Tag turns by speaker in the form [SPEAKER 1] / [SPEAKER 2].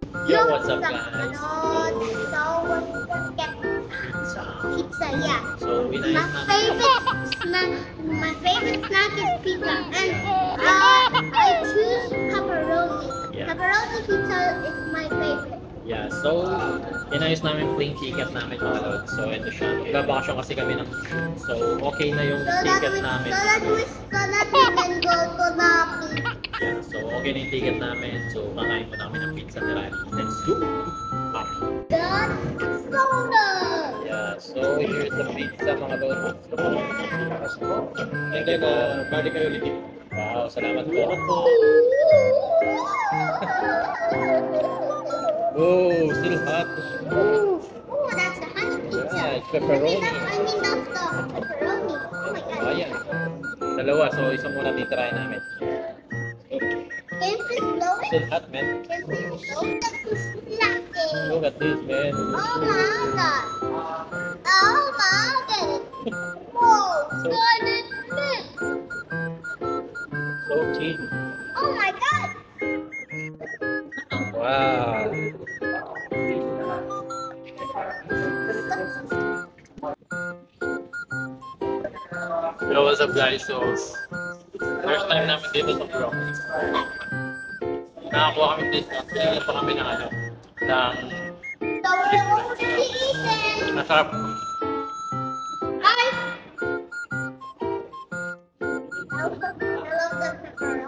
[SPEAKER 1] Yo, what's up guys?
[SPEAKER 2] So we just get pizza, yeah.
[SPEAKER 1] So we
[SPEAKER 2] My
[SPEAKER 1] nice
[SPEAKER 2] favorite snack is pizza, and I choose pepperoni.
[SPEAKER 1] Yeah.
[SPEAKER 2] Pepperoni pizza is my favorite.
[SPEAKER 1] Yeah, so inayos namin plane ticket namin mga lods. So ito siya. Nagbabakasyon kasi kami ng so okay na yung ticket namin.
[SPEAKER 2] So that we can go to the pizza.
[SPEAKER 1] Yeah, so okay na yung ticket namin. So kakain mo namin ng pizza ni Rani. Let's go!
[SPEAKER 2] That's soda.
[SPEAKER 1] Yeah, so here's the pizza mga lods. And then, balik kayo ulit. Wow, salamat po. Oh, still hot.
[SPEAKER 2] Oh, that's the honey pizza.
[SPEAKER 1] Yeah, it's pepperoni.
[SPEAKER 2] I mean that's the pepperoni. Oh my god.
[SPEAKER 1] Ayan. Dalawa, so isang muna titirahin namin.
[SPEAKER 2] Can you please blow it?
[SPEAKER 1] Still hot, man.
[SPEAKER 2] Can you please blow it? Nothing.
[SPEAKER 1] Look at this, man.
[SPEAKER 2] Oh my god. Oh my god. Whoa.
[SPEAKER 1] So-
[SPEAKER 2] God, it's lit.
[SPEAKER 1] So cheap.
[SPEAKER 2] Oh my god.
[SPEAKER 1] Wow. Yo, what's up guys? So, first time namin dito sa Bronx. Nakakuha kami dito. Pinili pa kami ng ano, ng
[SPEAKER 2] So we're going to eat it.
[SPEAKER 1] masarap.
[SPEAKER 2] I love the pepperoni.